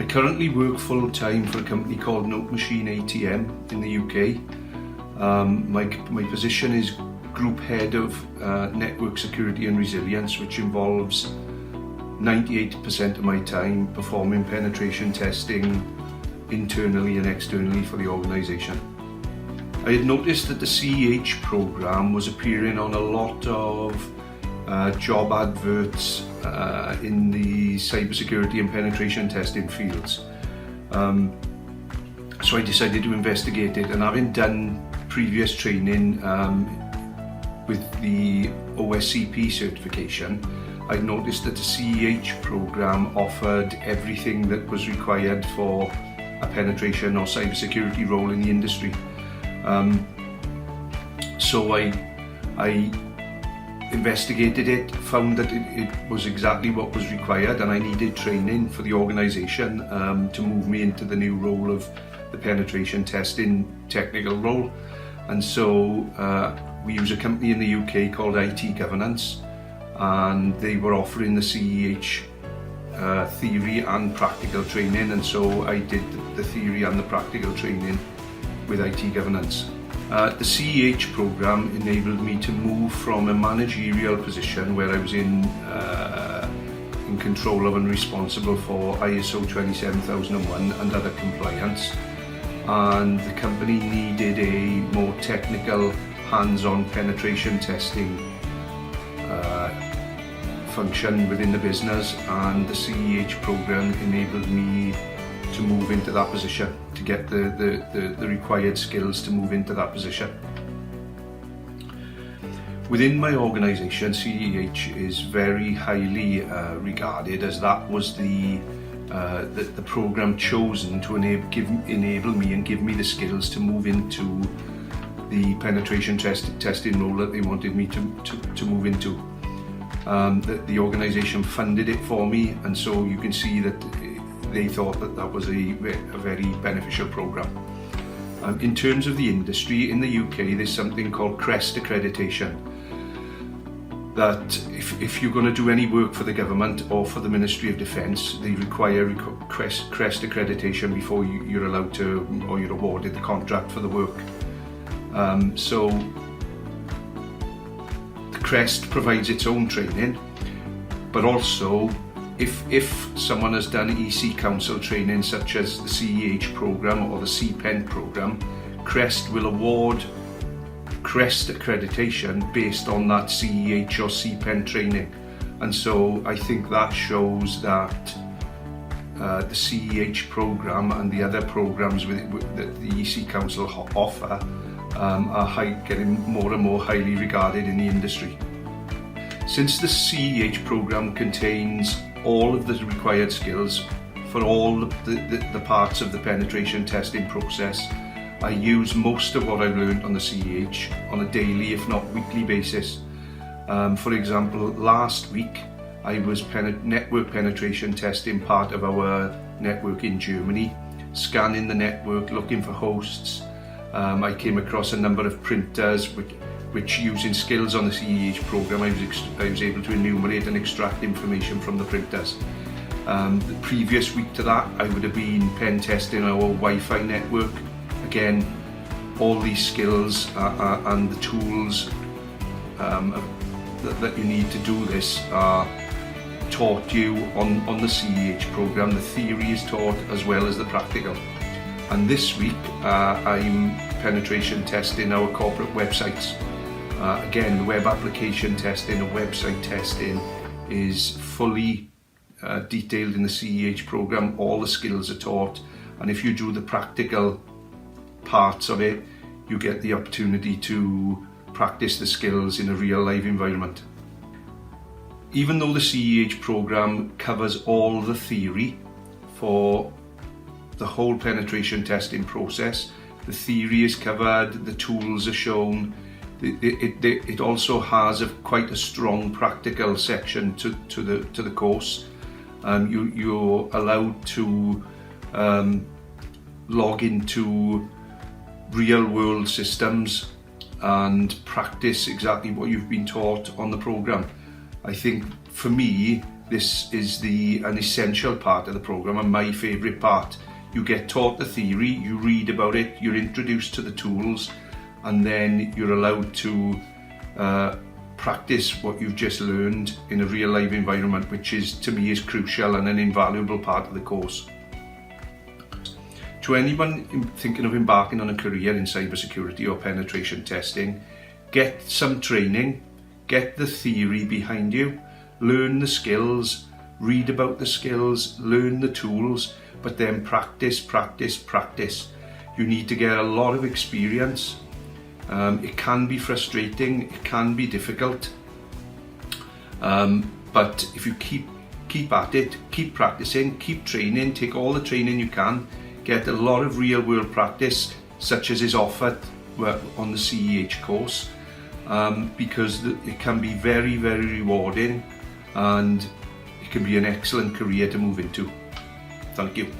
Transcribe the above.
currently work full-time for a company called Note Machine ATM in the UK. My position is Group Head of Network Security and Resilience, which involves 98% of my time performing penetration testing internally and externally for the organisation. I had noticed that the CEH programme was appearing on a lot of job adverts in the cybersecurity and penetration testing fields. So I decided to investigate it, and having done previous training with the OSCP certification, I noticed that the CEH programme offered everything that was required for a penetration or cybersecurity role in the industry. So I investigated it, found that it was exactly what was required, and I needed training for the organisation to move me into the new role of the penetration testing technical role. And so we use a company in the UK called IT Governance, and they were offering the CEH theory and practical training, and so I did the theory and the practical training with IT Governance. The CEH programme enabled me to move from a managerial position where I was in control of and responsible for ISO 27001 and other compliance, and the company needed a more technical, hands-on penetration testing function within the business, and the CEH programme enabled me to move into that position, to get the required skills to move into that position. Within my organisation, CEH is very highly regarded, as that was the programme chosen to enable me and give me the skills to move into the penetration testing role that they wanted me to move into. The organisation funded it for me, and so you can see that they thought that that was a very beneficial programme. In terms of the industry, in the UK there's something called CREST accreditation, that if you're going to do any work for the government or for the Ministry of Defence, they require CREST accreditation before you're allowed to, or you're awarded the contract for the work. So the CREST provides its own training, but also if someone has done EC Council training such as the CEH programme or the CPENT programme, CREST will award CREST accreditation based on that CEH or CPENT training. And so I think that shows that the CEH programme and the other programmes that the EC Council offer are getting more and more highly regarded in the industry. Since the CEH programme contains all of the required skills for all the parts of the penetration testing process, I use most of what I've learned on the CEH on a daily, if not weekly basis. For example, last week I was network penetration testing part of our network in Germany, scanning the network, looking for hosts. I came across a number of printers which using skills on the CEH programme, I was able to enumerate and extract information from the printers. The previous week to that, I would have been pen testing our Wi-Fi network. Again, all these skills and the tools that you need to do this are taught you on the CEH programme. The theory is taught as well as the practical. And this week, I'm penetration testing our corporate websites. Again, the web application testing, the website testing is fully detailed in the CEH programme. All the skills are taught, and if you do the practical parts of it, you get the opportunity to practice the skills in a real live environment. Even though the CEH programme covers all the theory for the whole penetration testing process, the theory is covered, the tools are shown, it also has quite a strong practical section to the course. You're allowed to log into real world systems and practice exactly what you've been taught on the programme. I think for me, this is an essential part of the programme and my favourite part. You get taught the theory, you read about it, you're introduced to the tools, and then you're allowed to practice what you've just learned in a real life environment, which to me is crucial and an invaluable part of the course. To anyone thinking of embarking on a career in cybersecurity or penetration testing, get some training, get the theory behind you, learn the skills, read about the skills, learn the tools, but then practice, practice, practice. You need to get a lot of experience. It can be frustrating, it can be difficult, but if you keep at it, keep practicing, keep training, take all the training you can, get a lot of real world practice such as is offered on the CEH course, because it can be very, very rewarding and it can be an excellent career to move into. Thank you.